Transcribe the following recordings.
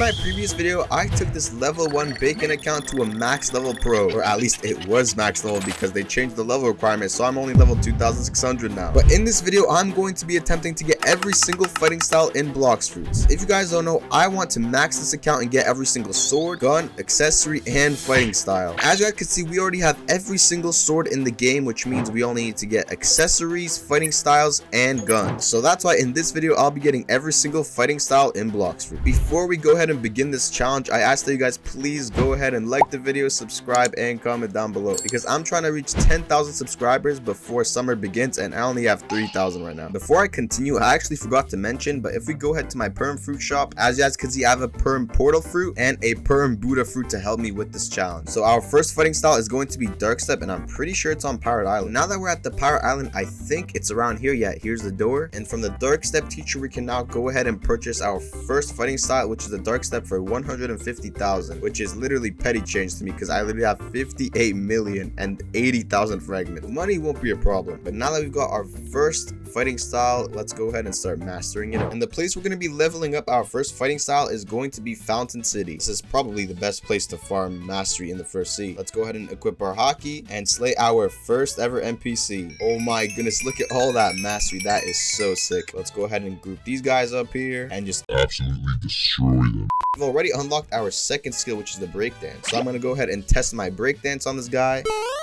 my previous video, I took this level 1 bacon account to a max level pro, or at least it was max level because they changed the level requirement, so I'm only level 2600 now. But in this video, I'm going to be attempting to get every single fighting style in Blox Fruits. If you guys don't know, I want to max this account and get every single sword, gun, accessory, and fighting style. As you guys can see, we already have every single sword in the game, which means we only need to get accessories, fighting styles, and guns. So that's why in this video, I'll be getting every single fighting style in Blox Fruits. Before we go ahead and begin this challenge, I ask that you guys please go ahead and like the video, subscribe, and comment down below, because I'm trying to reach 10,000 subscribers before summer begins, and I only have 3,000 right now. Before I continue, I actually forgot to mention, but if we go ahead to my perm fruit shop, as you guys can see, I have a perm portal fruit and a perm Buddha fruit to help me with this challenge. So our first fighting style is going to be Dark Step, and I'm pretty sure it's on Pirate Island. Now that we're at the Pirate Island, I think it's around here. Yeah, here's the door, and from the Dark Step teacher, we can now go ahead and purchase our first fighting style, which is the Dark Step, for 150,000, which is literally petty change to me because I literally have 58,080,000 fragments. Money won't be a problem. But now that we've got our first fighting style, let's go ahead and start mastering it. And the place we're going to be leveling up our first fighting style is going to be Fountain City. This is probably the best place to farm mastery in the first sea. Let's go ahead and equip our hockey and slay our first ever NPC. Oh my goodness, look at all that mastery. That is so sick. Let's go ahead and group these guys up here and just absolutely destroy them. We've already unlocked our second skill, which is the breakdance. So I'm going to go ahead and test my breakdance on this guy.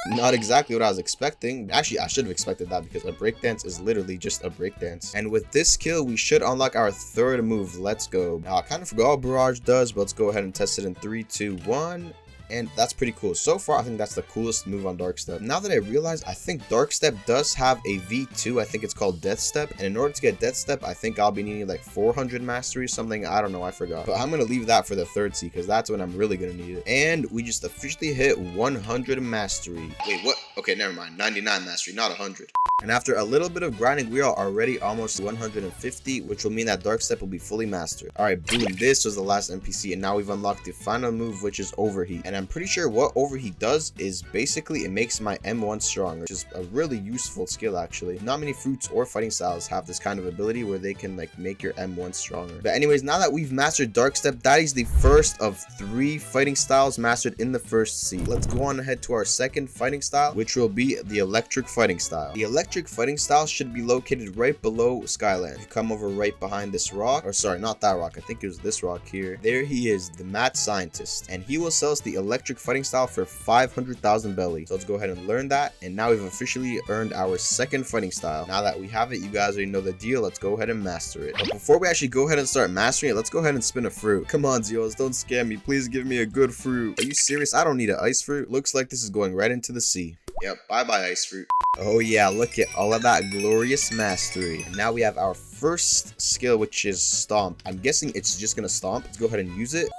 Not exactly what I was expecting. Actually, I should have expected that because a breakdance is literally just a breakdance. And with this skill, we should unlock our third move. Let's go. Now, I kind of forgot what Barrage does, but let's go ahead and test it in 3, 2, 1. And that's pretty cool. So far, I think that's the coolest move on Dark Step. Now that I realize, I think Dark Step does have a V2. I think it's called Death Step. And in order to get Death Step, I think I'll be needing like 400 mastery, something. I don't know. I forgot. But I'm going to leave that for the third sea because that's when I'm really going to need it. And we just officially hit 100 mastery. Wait, what? Okay, never mind. 99 mastery, not 100. And after a little bit of grinding, we are already almost 150, which will mean that Dark Step will be fully mastered. All right, boom. This was the last NPC, and now we've unlocked the final move, which is Overheat. And I'm pretty sure what Overheat does is basically it makes my M1 stronger, which is a really useful skill, actually. Not many fruits or fighting styles have this kind of ability where they can like make your M1 stronger. But anyways, now that we've mastered Dark Step, that is the first of 3 fighting styles mastered in the first sea. Let's go on ahead to our second fighting style, which will be the Electric Fighting Style. The Electric Fighting Style should be located right below Skyland. You come over right behind this rock, or sorry, not that rock. I think it was this rock here. There he is, the mad scientist, and he will sell us the Electric Fighting Style for 500,000 belly. So let's go ahead and learn that, and now we've officially earned our second fighting style. Now that we have it, you guys already know the deal. Let's go ahead and master it. But before we actually go ahead and start mastering it, let's go ahead and spin a fruit. Come on, Zeos, don't scam me. Please give me a good fruit. Are you serious? I don't need an ice fruit. Looks like this is going right into the sea. Yep, bye-bye ice fruit. Oh yeah, look at all of that glorious mastery. And now we have our first skill, which is Stomp. I'm guessing it's just gonna stomp. Let's go ahead and use it.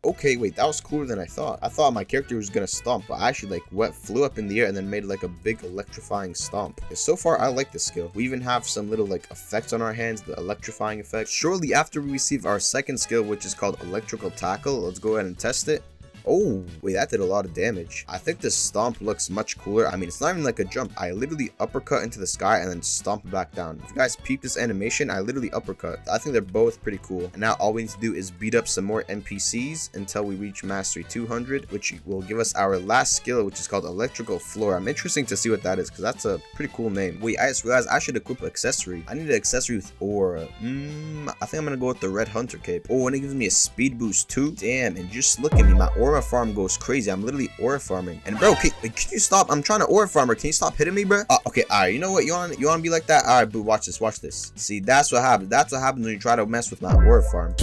Okay, wait, that was cooler than I thought. I thought my character was gonna stomp, but I actually flew up in the air and then made like a big electrifying stomp. And so far, I like this skill. We even have some little effects on our hands, the electrifying effect. Shortly after we receive our second skill, which is called Electrical Tackle, let's go ahead and test it. Oh, wait, that did a lot of damage. I think this stomp looks much cooler. I mean, it's not even like a jump. I literally uppercut into the sky and then stomp back down. If you guys peep this animation, I literally uppercut. I think they're both pretty cool. And now all we need to do is beat up some more NPCs until we reach Mastery 200, which will give us our last skill, which is called Electrical Floor. I'm interested to see what that is because that's a pretty cool name. Wait, I just realized I should equip an accessory. I need an accessory with Aura. I think I'm going to go with the Red Hunter Cape. Oh, and it gives me a speed boost too. Damn, and just look at me. My Aura farm goes crazy. I'm literally aura farming. And bro, can you stop? I'm trying to aura farmer. Can you stop hitting me, bro? Okay, all right. You know what? You want to be like that? All right, boo. Watch this. Watch this. See, that's what happens. That's what happens when you try to mess with my aura farm.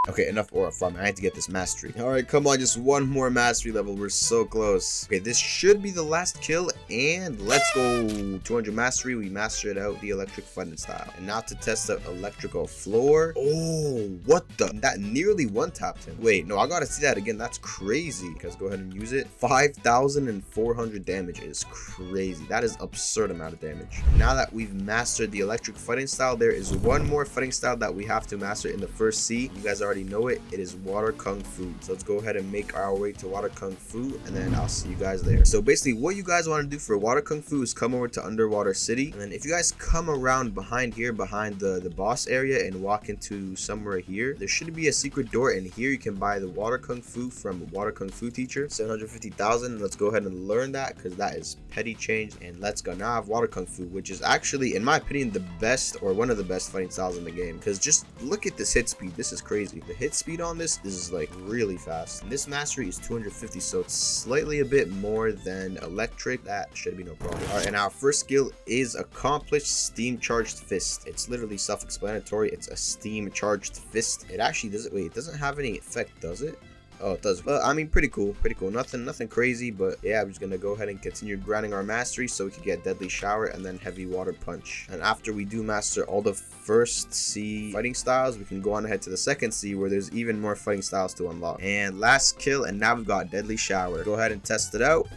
Okay, enough aura farming. I need to get this mastery. All right, come on, just one more mastery level. We're so close. Okay, this should be the last kill, and let's go. 200 mastery. We mastered out the Electric Fighting Style. And now to test the Electrical Floor. Oh, what the? That nearly one-tapped him. Wait, no, I gotta see that again. That's crazy. Guys, go ahead and use it. 5,400 damage is crazy. That is absurd amount of damage. Now that we've mastered the Electric Fighting Style, there is one more fighting style that we have to master in the first sea. You guys are already know it. It is water kung fu. So let's go ahead and make our way to water kung fu, and then I'll see you guys there. So basically what you guys want to do for water kung fu is come over to underwater city, and then if you guys come around behind here, behind the boss area, and walk into somewhere here, there should be a secret door, and here you can buy the water kung fu from water kung fu teacher, 750,000. Let's go ahead and learn that, because that is petty change. And let's go. Now I have water kung fu, which is actually, in my opinion, the best, or one of the best fighting styles in the game, because just look at this hit speed. This is crazy. The hit speed on this is like really fast, and this mastery is 250, so it's slightly a bit more than electric. That should be no problem. All right, and our first skill is accomplished steam charged fist. It's literally self-explanatory. It's a steam charged fist. It actually doesn't, wait, it doesn't have any effect, does it? Oh, it does. Well, I mean, pretty cool. Nothing crazy, but yeah, I'm just gonna go ahead and continue grinding our mastery so we can get deadly shower and then heavy water punch. And after we do master all the first C fighting styles, we can go on ahead to the second C, where there's even more fighting styles to unlock. And last kill, and now we've got deadly shower. Go ahead and test it out.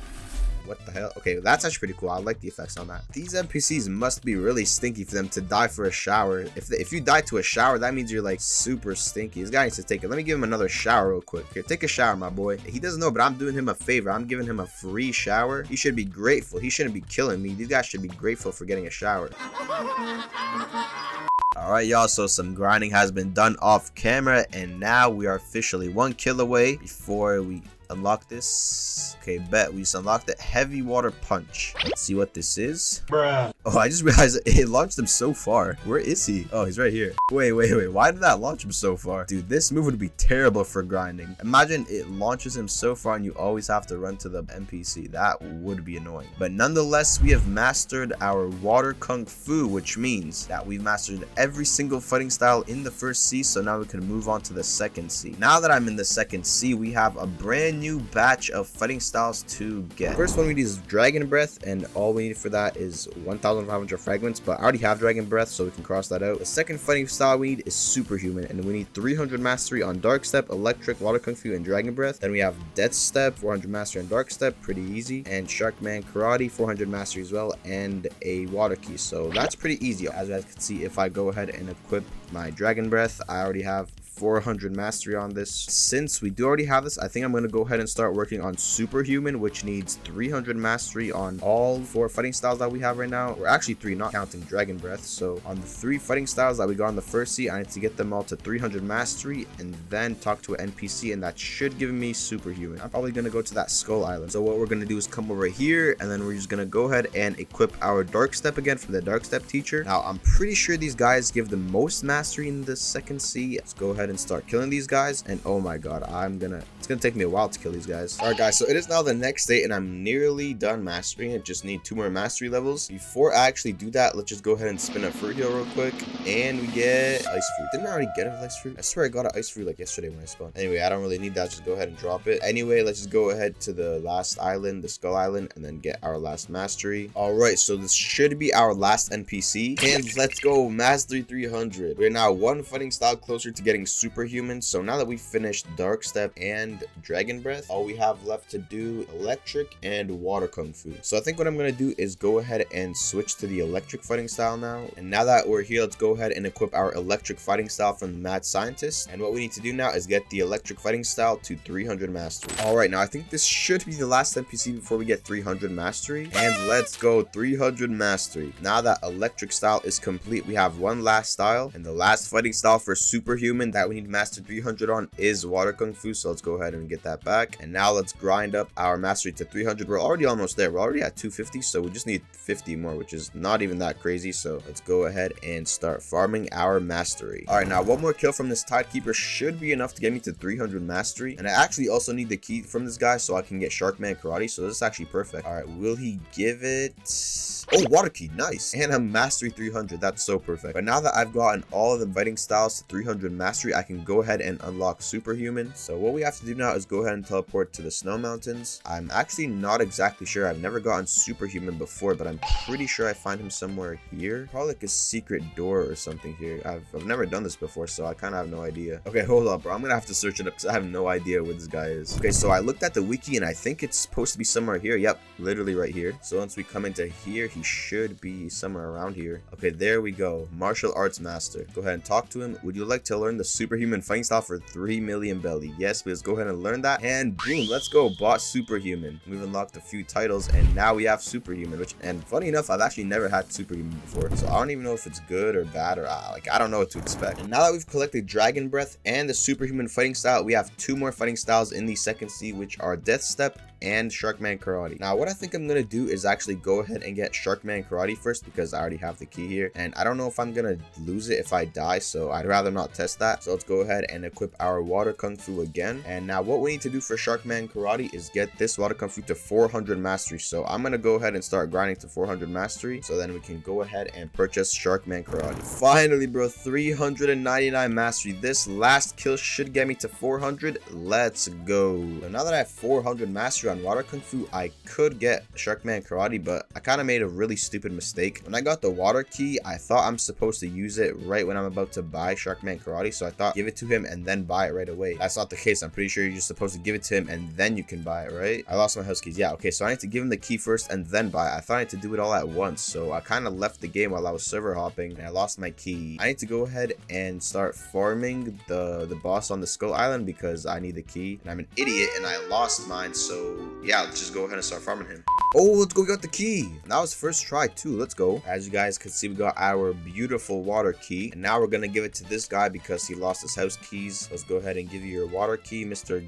What the hell? Okay, that's actually pretty cool. I like the effects on that. These NPCs must be really stinky for them to die for a shower. If you die to a shower, that means you're like super stinky. This guy needs to take it. Let me give him another shower real quick. Here, take a shower, my boy. He doesn't know, but I'm doing him a favor. I'm giving him a free shower. He should be grateful. He shouldn't be killing me. These guys should be grateful for getting a shower. Alright, y'all, so some grinding has been done off camera, and now we are officially 1 kill away before we unlock this. Okay, bet. We just unlocked the heavy water punch. Let's see what this is. Bruh. Oh, I just realized it launched him so far. Where is he? Oh, he's right here. Wait. Why did that launch him so far? Dude, this move would be terrible for grinding. Imagine it launches him so far and you always have to run to the NPC. That would be annoying. But nonetheless, we have mastered our water kung fu, which means that we've mastered every single fighting style in the first C. So now we can move on to the second C. Now that I'm in the second C, we have a brand new batch of fighting styles to get. The first one we need is Dragon Breath, and all we need for that is 1,500 fragments, but I already have Dragon Breath, so we can cross that out. The second fighting style we need is Superhuman, and we need 300 mastery on Dark Step, Electric, Water Kung Fu, and Dragon Breath. Then we have Death Step, 400 mastery on Dark Step, pretty easy, and Sharkman Karate, 400 mastery as well, and a Water Key, so that's pretty easy. As you guys can see, if I go ahead and equip my Dragon Breath, I already have 400 mastery on this. Since we do already have this, I think I'm going to go ahead and start working on Superhuman, which needs 300 mastery on all 4 fighting styles that we have right now. Or actually 3, not counting Dragon Breath. So on the 3 fighting styles that we got on the first C, I need to get them all to 300 mastery and then talk to an NPC, and that should give me Superhuman. I'm probably going to go to that Skull Island. So what we're going to do is come over here, and then we're just going to go ahead and equip our Dark Step again from the Dark Step teacher. Now I'm pretty sure these guys give the most mastery in the second C. Let's go ahead and start killing these guys, and oh my god, it's gonna take me a while to kill these guys. All right guys, so it is now the next day and I'm nearly done mastering it. Just need 2 more mastery levels. Before I actually do that, let's just go ahead and spin a fruit heal real quick, and we get ice fruit. Didn't I already get an ice fruit? I swear I got an ice fruit like yesterday when I spawned. Anyway, I don't really need that. Just go ahead and drop it. Anyway, let's just go ahead to the last island, the Skull Island, and then get our last mastery. All right, so this should be our last NPC, and let's go mastery 300. We're now 1 fighting style closer to getting Superhuman. So now that we've finished Dark Step and Dragon Breath, all we have left to do Electric and Water Kung Fu. So I think what I'm going to do is go ahead and switch to the Electric fighting style now. And now that we're here, let's go ahead and equip our Electric fighting style from the Mad Scientist. And what we need to do now is get the Electric fighting style to 300 mastery. Alright, now I think this should be the last NPC before we get 300 mastery. And let's go 300 mastery. Now that Electric style is complete, we have 1 last style. And the last fighting style for Superhuman that we need master 300 on is Water Kung Fu, so let's go ahead and get that back. And now let's grind up our mastery to 300. We're already almost there. We're already at 250, so we just need 50 more, which is not even that crazy. So let's go ahead and start farming our mastery. All right, now 1 more kill from this Tidekeeper should be enough to get me to 300 mastery. And I actually also need the key from this guy so I can get Sharkman Karate, so this is actually perfect. All right, will he give it? Oh, Water Key, nice. And a mastery 300, that's so perfect. But now that I've gotten all of the fighting styles to 300 mastery, I can go ahead and unlock Superhuman. So what we have to do now is go ahead and teleport to the Snow Mountains. I'm actually not exactly sure. I've never gotten Superhuman before, but I'm pretty sure I find him somewhere here. Probably like a secret door or something here. I've never done this before, so I kind of have no idea. Okay, hold up, bro. I'm gonna have to search it up because I have no idea where this guy is. Okay, so I looked at the wiki and I think it's supposed to be somewhere here. Yep, literally right here. So once we come into here, he should be somewhere around here. Okay, there we go. Martial Arts Master. Go ahead and talk to him. Would you like to learn the Superhuman fighting style for 3 million belly. Yes, let's go ahead and learn that. And boom, let's go. Bought Superhuman. We've unlocked a few titles, and now we have Superhuman, and funny enough, I've actually never had Superhuman before, so I don't even know if it's good or bad, or I don't know what to expect. And now that we've collected Dragon Breath and the Superhuman fighting style, we have 2 more fighting styles in the second sea, which are Death Step and Sharkman Karate. Now, what I think I'm gonna do is actually go ahead and get Sharkman Karate first, because I already have the key here, and I don't know if I'm gonna lose it if I die, so I'd rather not test that. So let's go ahead and equip our Water Kung Fu again. And now what we need to do for Sharkman Karate is get this Water Kung Fu to 400 mastery. So I'm gonna go ahead and start grinding to 400 mastery, so then we can go ahead and purchase Sharkman Karate. Finally, bro, 399 mastery. This last kill should get me to 400. Let's go. So now that I have 400 mastery on Water Kung Fu, I could get Sharkman Karate, but I kind of made a really stupid mistake. When I got the water key, I thought I'm supposed to use it right when I'm about to buy Sharkman Karate, so I thought give it to him and then buy it right away. That's not the case. I'm pretty sure you're just supposed to give it to him and then you can buy it, right? I lost my house keys. Yeah, okay, so I need to give him the key first and then buy it. I thought I had to do it all at once, so I kind of left the game while I was server hopping and I lost my key. I need to go ahead and start farming the boss on the Skull Island because I need the key, and I'm an idiot and I lost mine, so yeah, let's just go ahead and start farming him. Oh, let's go get the key. That was first try too. Let's go. As you guys can see, we got our beautiful water key, and now we're gonna give it to this guy because he lost his house keys. Let's go ahead and give you your water key, Mr.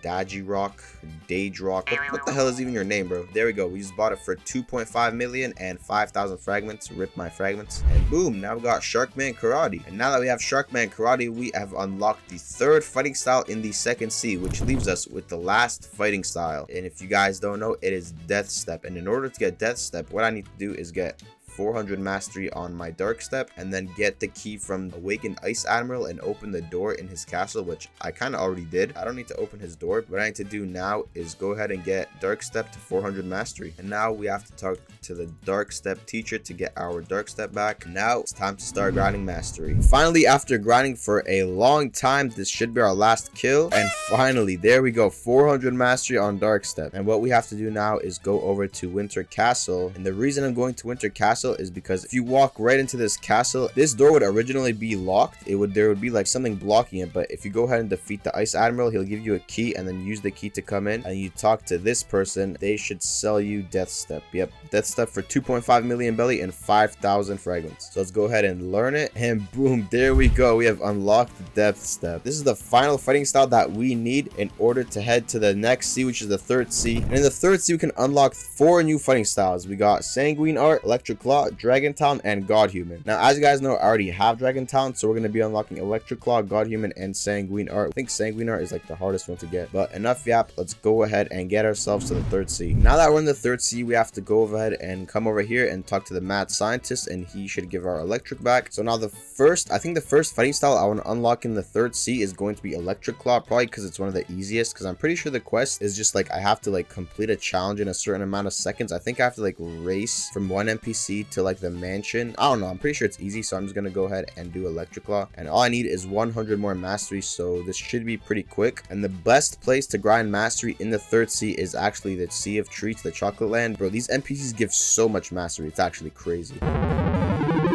Daji Rock, Dage Rock. What the hell is even your name, bro? There we go. We just bought it for 2.5 million and 5,000 fragments. Rip my fragments. And boom, now we got Sharkman Karate. And now that we have Sharkman Karate, we have unlocked the 3rd fighting style in the second sea, which leaves us with the last fighting style. And if you guys don't know, it is Death Step. And in order to get Death Step, what I need to do is get 400 mastery on my Dark Step, and then get the key from Awakened Ice Admiral and open the door in his castle, which I kind of already did. I don't need to open his door. What I need to do now is go ahead and get Dark Step to 400 mastery. And now we have to talk to the Dark Step teacher to get our Dark Step back. Now it's time to start grinding mastery. Finally, after grinding for a long time, this should be our last kill. And finally, there we go, 400 mastery on Dark Step. And what we have to do now is go over to Winter Castle. And the reason I'm going to Winter Castle is because if you walk right into this castle, this door would originally be locked. There would be like something blocking it, but if you go ahead and defeat the Ice Admiral, he'll give you a key, and then use the key to come in, and you talk to this person, they should sell you Death Step. Yep, Death Step for 2.5 million belly and 5,000 fragments. So let's go ahead and learn it, and boom, there we go. We have unlocked Death Step. This is the final fighting style that we need in order to head to the next sea, which is the 3rd sea. And in the 3rd sea, we can unlock 4 new fighting styles. We got Sanguine Art, Electric Claw, Dragon Talon, and Godhuman. Now, as you guys know, I already have Dragon Talon, so we're going to be unlocking Electric Claw, Godhuman, and Sanguine Art. I think Sanguine Art is like the hardest one to get, but enough yap. Let's go ahead and get ourselves to the 3rd sea. Now that we're in the 3rd sea, we have to go ahead and come over here and talk to the mad scientist, and he should give our electric back. So now I think the first fighting style I want to unlock in the 3rd sea is going to be Electric Claw, probably because it's one of the easiest, because I'm pretty sure the quest is just like I have to like complete a challenge in a certain amount of seconds. I think I have to like race from one NPC to like the mansion. I don't know, I'm pretty sure it's easy, so I'm just gonna go ahead and do Electric Claw, and all I need is 100 more mastery, so this should be pretty quick. And the best place to grind mastery in the 3rd sea is actually the Sea of Treats, the Chocolate Land. Bro, these NPCs give so much mastery, it's actually crazy.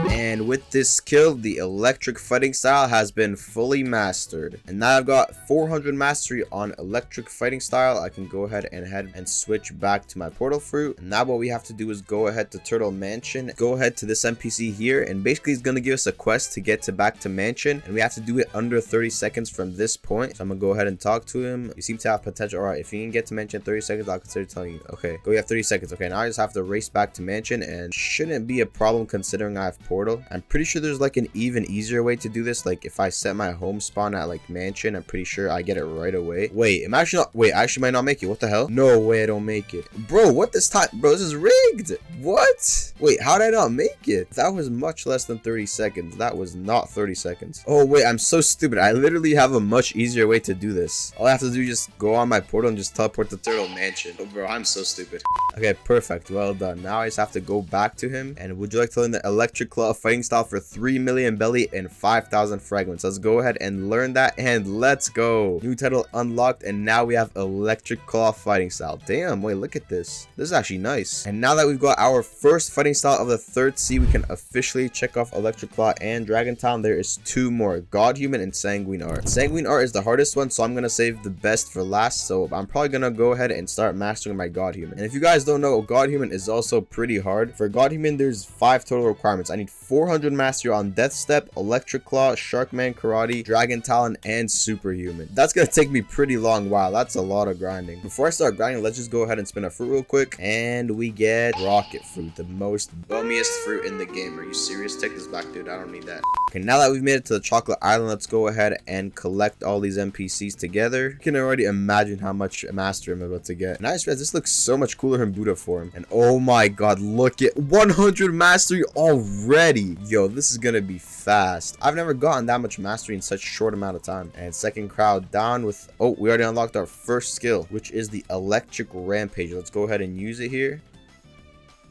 And with this kill, the electric fighting style has been fully mastered. And now I've got 400 mastery on electric fighting style. I can go ahead and switch back to my portal fruit. And now what we have to do is go ahead to Turtle Mansion, go ahead to this NPC here, and basically he's going to give us a quest to get back to Mansion. And we have to do it under 30 seconds from this point. So I'm going to go ahead and talk to him. You seem to have potential. Alright, if you can get to Mansion in 30 seconds, I'll consider telling you. Okay, go, you have 30 seconds. Okay, now I just have to race back to Mansion, and shouldn't be a problem considering I have portal. I'm pretty sure there's like an even easier way to do this. Like if I set my home spawn at like Mansion, I'm pretty sure I get it right away. Wait, I'm actually not. Wait, I actually might not make it. What the hell? No way, I don't make it, bro. What this time, bro? This is rigged. What? Wait, how did I not make it? That was much less than 30 seconds. That was not 30 seconds. Oh wait, I'm so stupid. I literally have a much easier way to do this. All I have to do is just go on my portal and just teleport to Turtle Mansion. Oh, bro, I'm so stupid. Okay, perfect. Well done. Now I just have to go back to him. And would you like to learn the Electric Claw a fighting style for 3 million belly and 5,000 fragments. Let's go ahead and learn that, and let's go. New title unlocked, and now we have electric claw fighting style. Damn, wait, look at this. This is actually nice. And now that we've got our first fighting style of the third sea, we can officially check off electric claw and dragon town. There is 2 more, Godhuman and Sanguine art. Sanguine art is the hardest one, so I'm gonna save the best for last. So I'm probably gonna go ahead and start mastering my Godhuman. And if you guys don't know, Godhuman is also pretty hard. For Godhuman, there's 5 total requirements. I need 400 mastery on Death Step, Electric Claw, Sharkman, Karate, Dragon Talon, and Superhuman. That's gonna take me pretty long while. That's a lot of grinding. Before I start grinding, let's just go ahead and spin a fruit real quick, and we get rocket fruit, the most bummiest fruit in the game. Are you serious? Take this back, dude. I don't need that. Okay, now that we've made it to the chocolate island, let's go ahead and collect all these NPCs together. You can already imagine how much mastery I'm about to get. And I just realized this looks so much cooler in Buddha form. And oh my god, look at 100 mastery already. Yo, this is gonna be fast. I've never gotten that much mastery in such a short amount of time. And second crowd down with, oh, we already unlocked our first skill, which is the electric rampage. Let's go ahead and use it here.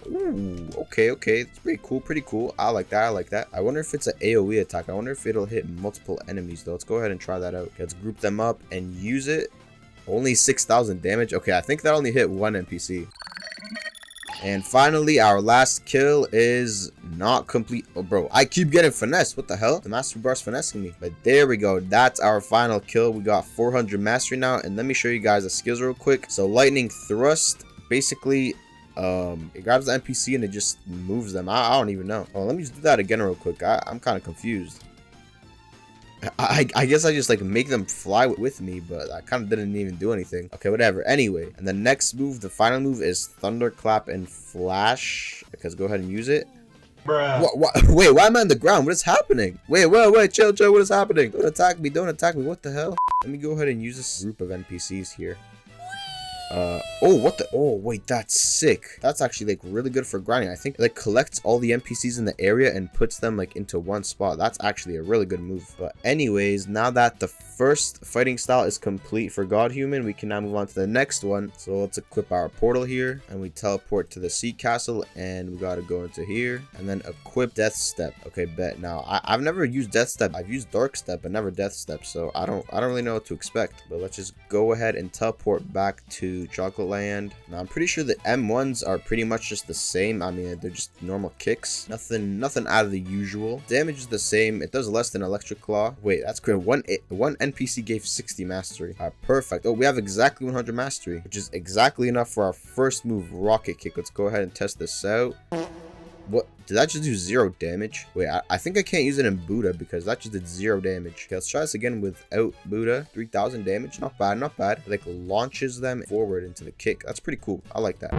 Ooh, okay, it's pretty cool. I like that. I wonder if it's an AoE attack. I wonder if it'll hit multiple enemies though. Let's go ahead and try that out. Let's group them up and use it. Only 6,000 damage. Okay, I think that only hit 1 NPC. And finally, our last kill is not complete. Oh, bro, I keep getting finessed. What the hell? The mastery bar's finessing me. But there we go. That's our final kill. We got 400 mastery now. And let me show you guys the skills real quick. So lightning thrust, basically, it grabs the NPC and it just moves them. I don't even know. Oh, let me just do that again real quick. I'm kind of confused. I guess I just like make them fly with me, but I kind of didn't even do anything. Okay, whatever. Anyway, and the next move, the final move, is thunderclap and flash. Because go ahead and use it. Bruh. Wait, why am I on the ground? What is happening? Wait, chill. What is happening? Don't attack me. What the hell? Let me go ahead and use this group of NPCs here. Oh, wait, that's sick. That's actually like really good for grinding. I think it like collects all the NPCs in the area and puts them like into one spot. That's actually a really good move. But anyways, now that the first fighting style is complete for Godhuman, we can now move on to the next one. So let's equip our portal here, and we teleport to the sea castle, and we gotta go into here and then equip Death Step. Okay, bet. Now I've never used Death Step. I've used Dark Step but never Death Step, so I don't really know what to expect. But let's just go ahead and teleport back to Chocolate Land. Now I'm pretty sure the M1s are pretty much just the same. I mean, they're just normal kicks. Nothing out of the usual. Damage is the same. It does less than Electric Claw. Wait, that's great. One NPC gave 60 mastery. Perfect. Oh, we have exactly 100 mastery, which is exactly enough for our first move, Rocket Kick. Let's go ahead and test this out. What? Did that just do 0 damage? Wait, I think I can't use it in Buddha because that just did 0 damage. Okay, let's try this again without Buddha. 3,000 damage. Not bad. It like launches them forward into the kick. That's pretty cool. I like that.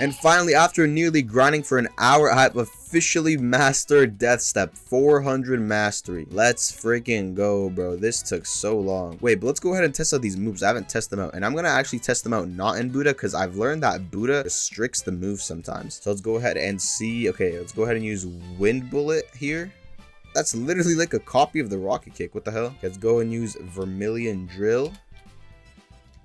And finally, after nearly grinding for an hour, I have officially mastered Death Step. 400 mastery. Let's freaking go, bro. This took so long. Wait, but let's go ahead and test out these moves. I haven't tested them out. And I'm going to actually test them out not in Buddha because I've learned that Buddha restricts the moves sometimes. So let's go ahead and see. Okay, let's go ahead and use Wind Bullet here. That's literally like a copy of the Rocket Kick. What the hell? Let's go and use Vermilion Drill.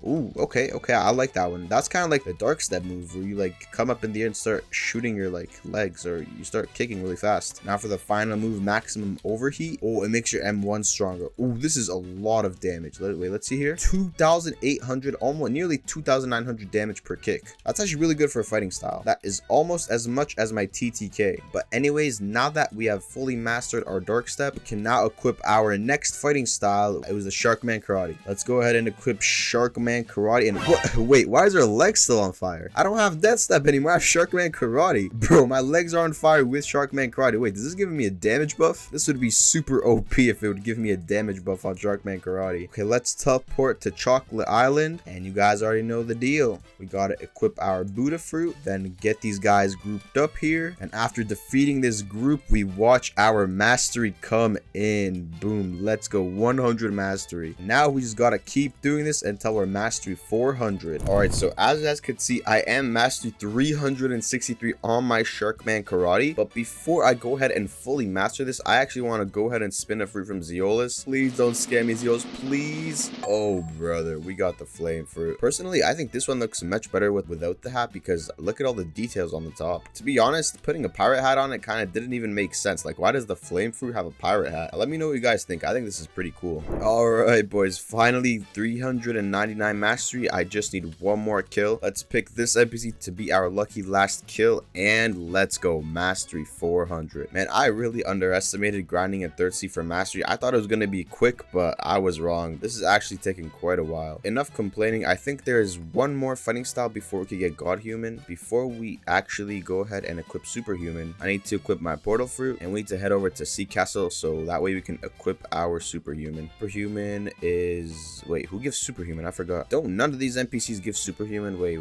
Ooh, okay, I like that one. That's kind of like the Dark Step move where you like come up in the air and start shooting your like legs, or you start kicking really fast. Now for the final move, Maximum Overheat. Oh, it makes your M1 stronger. Ooh, this is a lot of damage. Wait, let's see here. 2,800, almost nearly 2,900 damage per kick. That's actually really good for a fighting style. That is almost as much as my TTK. But anyways, now that we have fully mastered our Dark Step, we can now equip our next fighting style. It was the Sharkman Karate. Let's go ahead and equip Sharkman Karate. And what? Wait, why is our legs still on fire? I don't have Death Step anymore. I have Sharkman Karate. Bro, my legs are on fire with Sharkman Karate. Wait, does this give me a damage buff? This would be super OP if it would give me a damage buff on Sharkman Karate. Okay, let's teleport to Chocolate Island. And you guys already know the deal. We gotta equip our Buddha fruit, then get these guys grouped up here. And after defeating this group, we watch our mastery come in. Boom, let's go. 100 mastery. Now we just gotta keep doing this until we're mastery 400. All right, so as you guys could see, I am mastery 363 on my Sharkman karate. But before I go ahead and fully master this, I actually want to go ahead and spin a fruit from Zeolus. Please don't scam me, Zeolus, please. Oh, brother, we got the flame fruit. Personally, I think this one looks much better without the hat because look at all the details on the top. To be honest, putting a pirate hat on it kind of didn't even make sense. Like, why does the flame fruit have a pirate hat? Let me know what you guys think. I think this is pretty cool. All right, boys, finally 399 mastery. I just need one more kill. Let's pick this NPC to be our lucky last kill, and let's go. Mastery 400. Man, I really underestimated grinding in 3rd C for mastery. I thought it was going to be quick, but I was wrong. This is actually taking quite a while. Enough complaining. I think there is one more fighting style before we could get Godhuman. Before we actually go ahead and equip Superhuman, I need to equip my portal fruit, and we need to head over to Sea Castle so that way we can equip our Superhuman. Superhuman is... Wait, who gives Superhuman? I forgot. Don't none of these NPCs give Superhuman? Wait.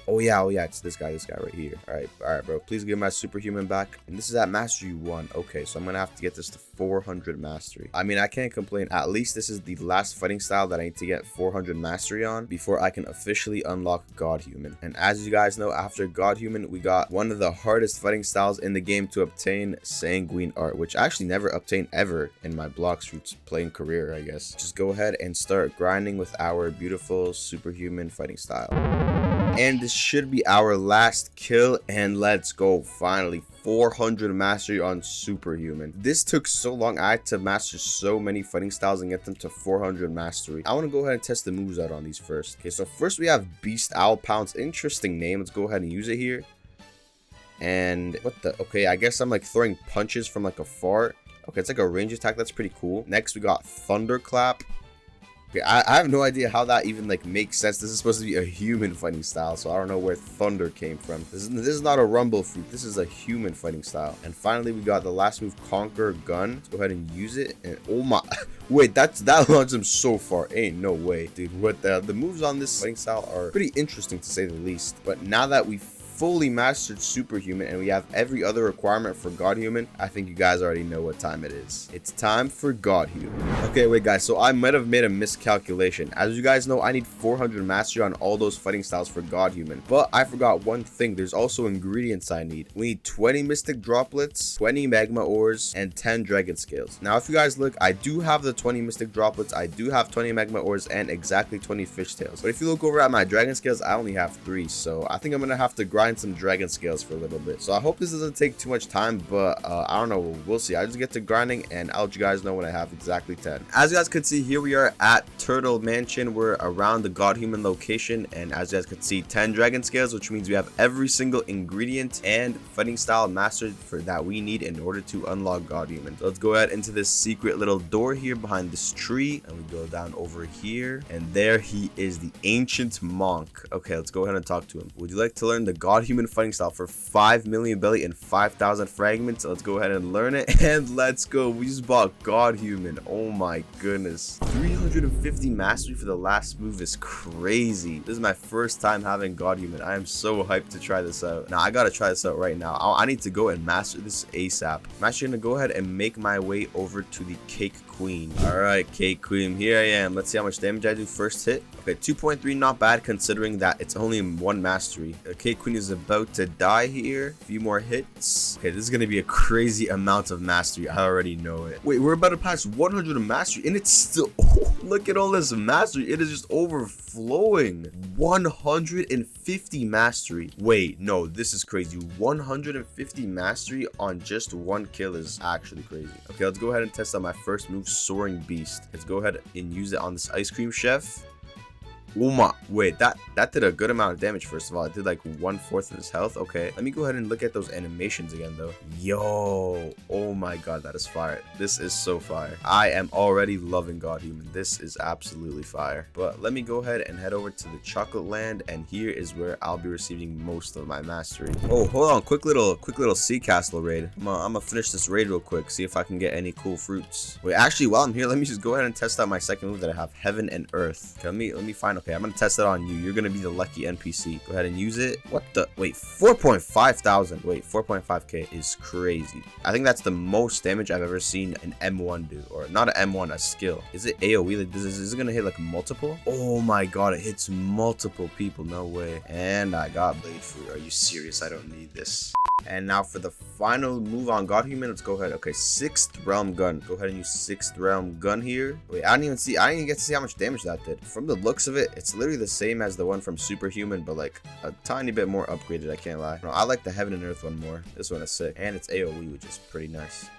Oh yeah, it's this guy right here. All right, bro. Please give my Superhuman back. And this is at mastery 1. Okay, so I'm gonna have to get this to 400 mastery. I mean, I can't complain. At least this is the last fighting style that I need to get 400 mastery on before I can officially unlock Godhuman. And as you guys know, after Godhuman, we got one of the hardest fighting styles in the game to obtain, Sanguine art, which I actually never obtained ever in my Blox Roots playing career, I guess. Just go ahead and start grinding with our beautiful Superhuman fighting style. And this should be our last kill, and let's go. Finally 400 mastery on Superhuman. This took so long. I had to master so many fighting styles and get them to 400 mastery. I want to go ahead and test the moves out on these first. Okay, so first we have Beast Owl Pounce. Interesting name. Let's go ahead and use it here. And what the... Okay, I guess I'm like throwing punches from like afar. Okay, it's like a range attack. That's pretty cool. Next we got Thunderclap. Okay, I have no idea how that even like makes sense. This is supposed to be a human fighting style, so I don't know where thunder came from. This is not a rumble fruit. This is a human fighting style. And finally, we got the last move, Conquer Gun. Let's go ahead and use it. And oh my, wait, that launched him so far. Ain't no way, dude. What the moves on this fighting style are pretty interesting to say the least. But now that we fully mastered Superhuman and we have every other requirement for Godhuman, I think you guys already know what time it is. It's time for Godhuman. Okay, wait guys, so I might have made a miscalculation. As you guys know, I need 400 mastery on all those fighting styles for Godhuman, but I forgot one thing. There's also ingredients I need. We need 20 mystic droplets, 20 magma ores, and 10 dragon scales. Now if you guys look, I do have the 20 mystic droplets, I do have 20 magma ores, and exactly 20 fish tails. But if you look over at my dragon scales, I only have 3, so I think I'm gonna have to grind some dragon scales for a little bit. So I hope this doesn't take too much time, but I don't know, we'll see. I just get to grinding and I'll let you guys know when I have exactly 10. As you guys can see, here we are at Turtle Mansion. We're around the Godhuman location, and as you guys can see, 10 dragon scales, which means we have every single ingredient and fighting style mastered for that we need in order to unlock Godhuman. So let's go ahead into this secret little door here behind this tree, and we go down over here, and there he is, the ancient monk. Okay, let's go ahead and talk to him. Would you like to learn the Godhuman fighting style for 5 million belly and 5,000 fragments? Let's go ahead and learn it, and let's go. We just bought Godhuman. Oh my goodness, 350 mastery for the last move is crazy. This is my first time having Godhuman. I am so hyped to try this out. Now I gotta try this out right now. I need to go and master this ASAP. I'm actually gonna go ahead and make my way over to the Cake Queen. All right, Cake Queen, here I am. Let's see how much damage I do first hit. Okay, 2.3, not bad considering that it's only 1 mastery. The Cake Queen is about to die here. A few more hits. Okay, this is gonna be a crazy amount of mastery. I already know it. Wait, we're about to pass 100 mastery, and it's still... Oh, look at all this mastery. It is just overflowing. 150 mastery. Wait, no, this is crazy. 150 mastery on just 1 kill is actually crazy. Okay, let's go ahead and test out my first move, Soaring Beast. Let's go ahead and use it on this ice cream chef. Oh my, wait, that did a good amount of damage. First of all, it did like 1/4 of his health. Okay, let me go ahead and look at those animations again though. Yo, oh my god, that is fire. This is so fire. I am already loving Godhuman. This is absolutely fire. But let me go ahead and head over to the Chocolate Land, and here is where I'll be receiving most of my mastery. Oh, hold on, quick little Sea Castle raid. I'm gonna finish this raid real quick, see if I can get any cool fruits. Wait, actually, while I'm here, let me just go ahead and test out my second move that I have, Heaven and Earth. Okay, let me find a Okay, I'm gonna test it on you. You're gonna be the lucky NPC. Go ahead and use it. What the? Wait, 4.5 thousand. Wait, 4.5k is crazy. I think that's the most damage I've ever seen an M1 do, or not an M1, a skill. Is it AoE? Like, is it gonna hit like multiple? Oh my god, it hits multiple people. No way. And I got blade fruit. Are you serious? I don't need this. And now for the final move on Godhuman, let's go ahead. Okay, 6th realm gun. Go ahead and use 6th realm gun here. Wait, I didn't even get to see how much damage that did. From the looks of it, it's literally the same as the one from Superhuman, but like a tiny bit more upgraded, I can't lie. No, I like the Heaven and Earth one more. This one is sick. And it's AoE, which is pretty nice.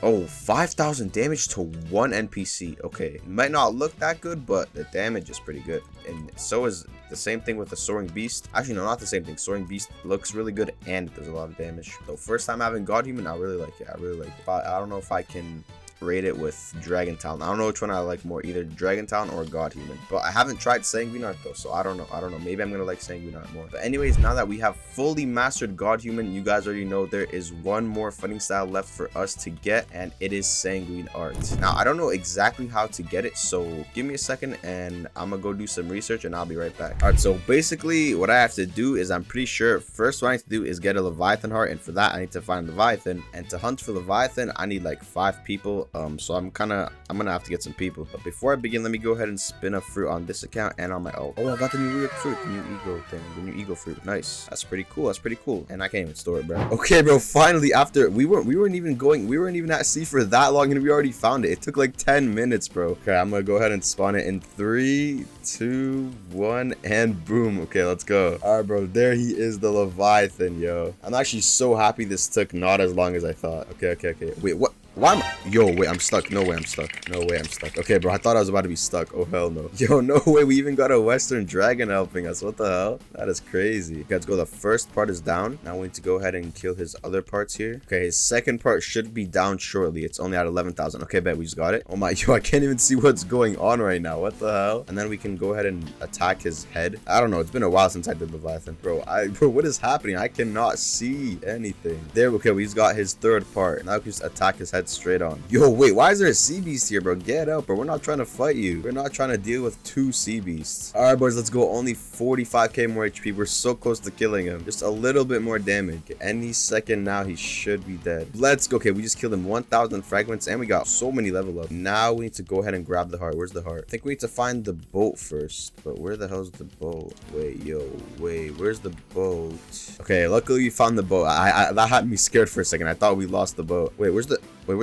Oh, 5,000 damage to one NPC. Okay, it might not look that good, but the damage is pretty good. And so is the same thing with the Soaring Beast. Actually, no, not the same thing. Soaring Beast looks really good and it does a lot of damage. So first time having Godhuman, I really like it. I really like it. I don't know if I can rate it with Dragon Talent. I don't know which one I like more, either Dragon Talent or Godhuman. But I haven't tried Sanguine Art though, so I don't know. Maybe I'm gonna like Sanguine Art more. But anyways, now that we have fully mastered Godhuman, you guys already know there is one more fighting style left for us to get, and it is Sanguine Art. Now I don't know exactly how to get it, so give me a second and I'm gonna go do some research and I'll be right back. Alright, so basically what I have to do is, I'm pretty sure first what I need to do is get a Leviathan heart, and for that I need to find Leviathan, and to hunt for Leviathan I need like 5 people. So I'm gonna have to get some people. But before I begin, let me go ahead and spin a fruit on this account and on my ult. Oh, I got the new fruit, the new eagle thing, the new eagle fruit. Nice. That's pretty cool. That's pretty cool. And I can't even store it, bro. Okay, bro. Finally, after we weren't even at sea for that long, and we already found it. It took like 10 minutes, bro. Okay, I'm gonna go ahead and spawn it in 3, 2, 1, and boom. Okay, let's go. All right, bro. There he is, the Leviathan, yo. I'm actually so happy this took not as long as I thought. Okay. Wait, what? Why am I? Yo, wait, I'm stuck. No way I'm stuck. No way I'm stuck. Okay, bro, I thought I was about to be stuck. Oh, hell no. Yo, no way. We even got a Western Dragon helping us. What the hell? That is crazy. Okay, let's go. The first part is down. Now we need to go ahead and kill his other parts here. Okay, his second part should be down shortly. It's only at 11,000. Okay, bet we just got it. Oh my, yo, I can't even see what's going on right now. What the hell? And then we can go ahead and attack his head. I don't know. It's been a while since I did Leviathan. Bro, what is happening? I cannot see anything. There, okay, we just got his third part. Now we can just attack his head straight on. Yo, wait, why is there a sea beast here, bro? Get out, bro. We're not trying to fight you. We're not trying to deal with 2 sea beasts. All right, boys, let's go. Only 45k more HP. We're so close to killing him. Just a little bit more damage. Any second now, he should be dead. Let's go. Okay, we just killed him 1,000 fragments, and we got so many level up. Now we need to go ahead and grab the heart. Where's the heart? I think we need to find the boat first. But where the hell's the boat? Wait, where's the boat? Okay, luckily we found the boat. That had me scared for a second. I thought we lost the boat. Wait, where'd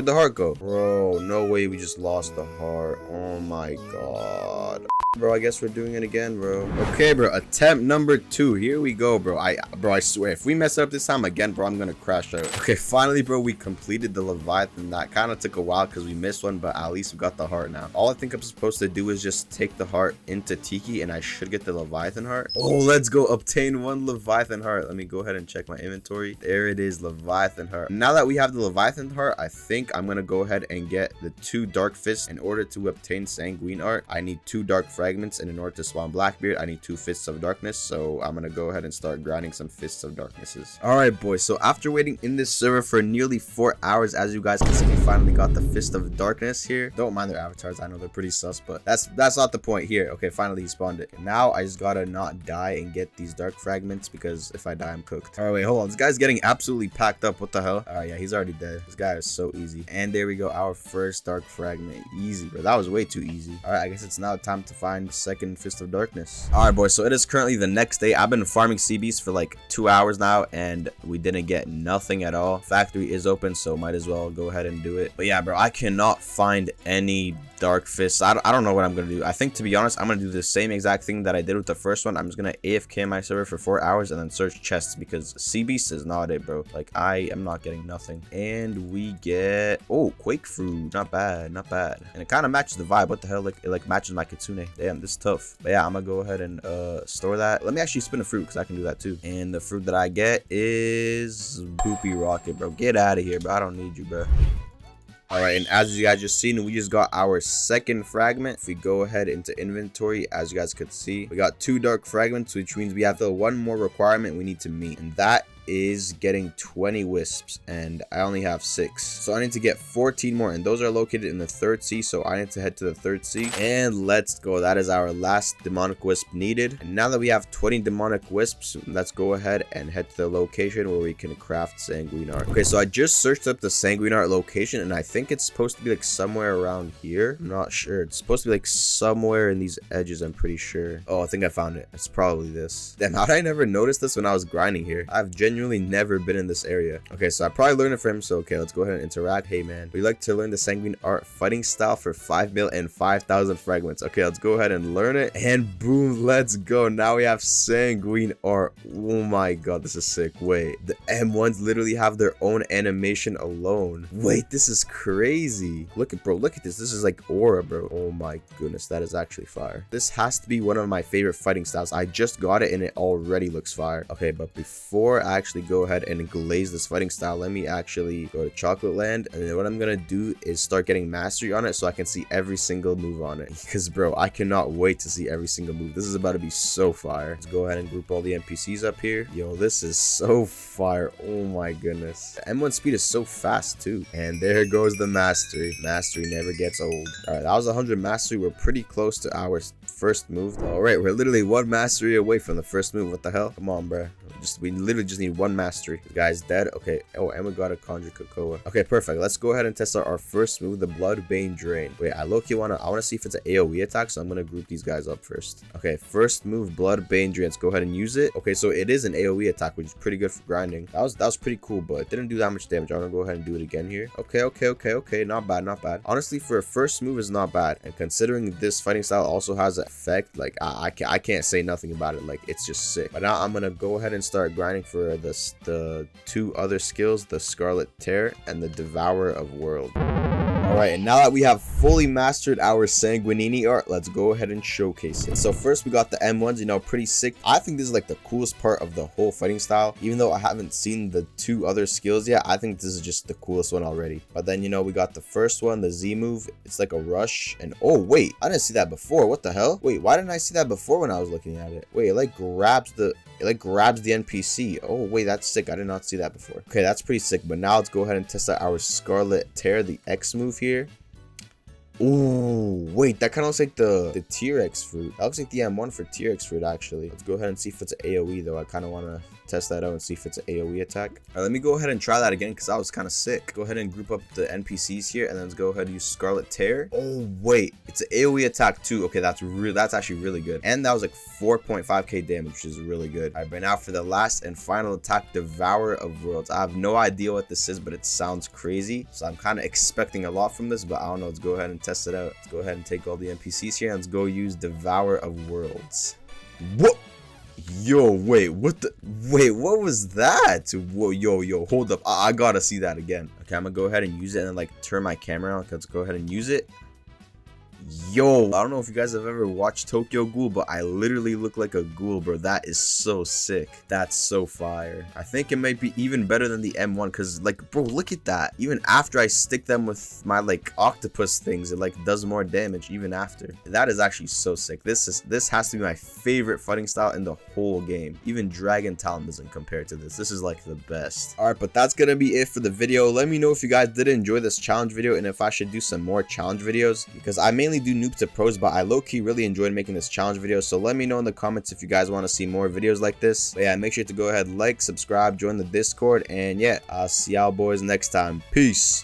the heart go? Bro, no way we just lost the heart. Oh my god. Bro, I guess we're doing it again, bro. Okay, bro, attempt number 2. Here we go, bro. I swear, if we mess up this time again, bro, I'm gonna crash out. Okay, finally, bro, we completed the Leviathan. That kind of took a while because we missed one, but at least we got the heart now. All I think I'm supposed to do is just take the heart into Tiki, and I should get the Leviathan heart. Oh, let's go. Obtain 1 Leviathan heart. Let me go ahead and check my inventory. There it is, Leviathan heart. Now that we have the Leviathan heart, I think I'm gonna go ahead and get the 2 dark fists. In order to obtain Sanguine art, I need 2 dark fragments, and in order to spawn Blackbeard, I need 2 fists of darkness. So I'm gonna go ahead and start grinding some fists of darknesses. All right, boys, so after waiting in this server for nearly 4 hours, as you guys can see, we finally got the fist of darkness here. Don't mind their avatars, I know they're pretty sus, but that's not the point here. Okay, finally he spawned it. Now I just gotta not die and get these dark fragments, because if I die, I'm cooked. All right, wait, hold on. This guy's getting absolutely packed up. What the hell? All right, yeah, he's already dead. This guy is so easy. And there we go, our first dark fragment. Easy, bro. That was way too easy. All right, I guess it's now time to find second fist of darkness. All right, boys, so it is currently the next day. I've been farming sea beasts for like 2 hours now, and we didn't get nothing at all. Factory is open, so might as well go ahead and do it. But yeah, bro, I cannot find any dark fists. I don't know what I'm gonna do. I think, to be honest, I'm gonna do the same exact thing that I did with the first one. I'm just gonna AFK my server for 4 hours and then search chests, because sea beast is not it, bro. Like, I am not getting nothing. And we get, oh, quake fruit. Not bad, not bad. And it kind of matches the vibe. What the hell? Like, it like matches my kitsune. Damn, this is tough. But yeah, I'm gonna go ahead and store that. Let me actually spin a fruit, because I can do that too. And the fruit that I get is poopy rocket, bro. Get out of here, bro. I don't need you, bro. All right, and as you guys just seen, we just got our second fragment. If we go ahead into inventory, as you guys could see, we got 2 dark fragments, which means we have the 1 more requirement we need to meet, and that is getting 20 wisps, and I only have 6. So I need to get 14 more, and those are located in the 3rd sea, so I need to head to the 3rd sea. And let's go. That is our last demonic wisp needed. And now that we have 20 demonic wisps, let's go ahead and head to the location where we can craft sanguine art. Okay, so I just searched up the sanguine art location, and I think it's supposed to be like somewhere around here. I'm not sure. It's supposed to be like somewhere in these edges, I'm pretty sure. Oh, I think I found it. It's probably this. Damn, how did I never notice this when I was grinding here? I've genuinely never been in this area. Okay, so I probably learned it from him, so okay, let's go ahead and interact. Hey man, would you like to learn the sanguine art fighting style for 5 mil and 5,000 fragments? Okay, let's go ahead and learn it, and boom, let's go. Now we have sanguine art. Oh my god, this is sick. Wait, the M1s literally have their own animation alone. Wait, this is crazy. Look at, bro, look at this. This is like aura, bro. Oh my goodness, that is actually fire. This has to be one of my favorite fighting styles. I just got it and it already looks fire. Okay, but before I actually go ahead and glaze this fighting style, let me actually go to Chocolate Land, and then what I'm gonna do is start getting mastery on it so I can see every single move on it. Because bro, I cannot wait to see every single move. This is about to be so fire. Let's go ahead and group all the NPCs up here. Yo, this is so fire. Oh my goodness. The M1 speed is so fast too. And there goes the mastery. Mastery never gets old. All right, that was 100 mastery. We're pretty close to our first move. All right, we're literally 1 mastery away from the first move. What the hell? Come on, bro. We literally just need 1 mastery. The guy's dead. Okay. Oh, and we got a conjure cocoa. Okay, perfect. Let's go ahead and test our first move, the Bloodbane Drain. Wait, I low-key wanna see if it's an AoE attack, so I'm gonna group these guys up first. Okay, first move, Bloodbane Drain. Let's go ahead and use it. Okay, so it is an AoE attack, which is pretty good for grinding. That was pretty cool, but it didn't do that much damage. I'm gonna go ahead and do it again here. Okay. Not bad, not bad. Honestly, for a first move is not bad. And considering this fighting style also has an effect, like I can't say nothing about it. Like, it's just sick. But now I'm gonna go ahead and start grinding for the 2 other skills, the Scarlet Tear and the Devourer of World. Alright, and now that we have fully mastered our Sanguinini art, let's go ahead and showcase it. So first we got the M1s, you know, pretty sick. I think this is like the coolest part of the whole fighting style. Even though I haven't seen the 2 other skills yet, I think this is just the coolest one already. But then, you know, we got the first one, the Z move. It's like a rush. And oh wait, I didn't see that before. What the hell? Wait, why didn't I see that before when I was looking at it? Wait, it like grabs the NPC. Oh wait, that's sick. I did not see that before. Okay, that's pretty sick. But now let's go ahead and test out our Scarlet Tear, the X move here. Ooh, wait, that kind of looks like the T-Rex fruit. That looks like the M1 for T-Rex fruit, actually. Let's go ahead and see if it's an AoE, though. I kind of want to test that out and see if it's an AoE attack. All right, let me go ahead and try that again because that was kind of sick. Go ahead and group up the NPCs here, and then let's go ahead and use Scarlet Tear. Oh wait, it's an AoE attack too. Okay, that's actually really good. And that was like 4.5k damage, which is really good. All right, but now for the last and final attack, Devourer of Worlds. I have no idea what this is, but it sounds crazy, so I'm kind of expecting a lot from this, but I don't know. Let's go ahead and test it out. Let's go ahead and take all the NPCs here, and let's go use Devourer of Worlds. What? Yo, wait, what was that? Whoa, yo, hold up. I gotta see that again. Okay, I'm gonna go ahead and use it and then like turn my camera on. Okay, let's go ahead and use it. Yo, I don't know if you guys have ever watched Tokyo Ghoul, but I literally look like a ghoul, bro. That is so sick. That's so fire. I think it might be even better than the M1 because, like, bro, look at that. Even after I stick them with my, like, octopus things, it, like, does more damage even after. That is actually so sick. This has to be my favorite fighting style in the whole game. Even Dragon Talon doesn't compare to this. This is, like, the best. All right, but that's gonna be it for the video. Let me know if you guys did enjoy this challenge video and if I should do some more challenge videos because I mainly do noob to pros, but I low-key really enjoyed making this challenge video, so let me know in the comments if you guys want to see more videos like this. But yeah, make sure to go ahead, like, subscribe, join the Discord, and yeah, I'll see y'all boys next time. Peace.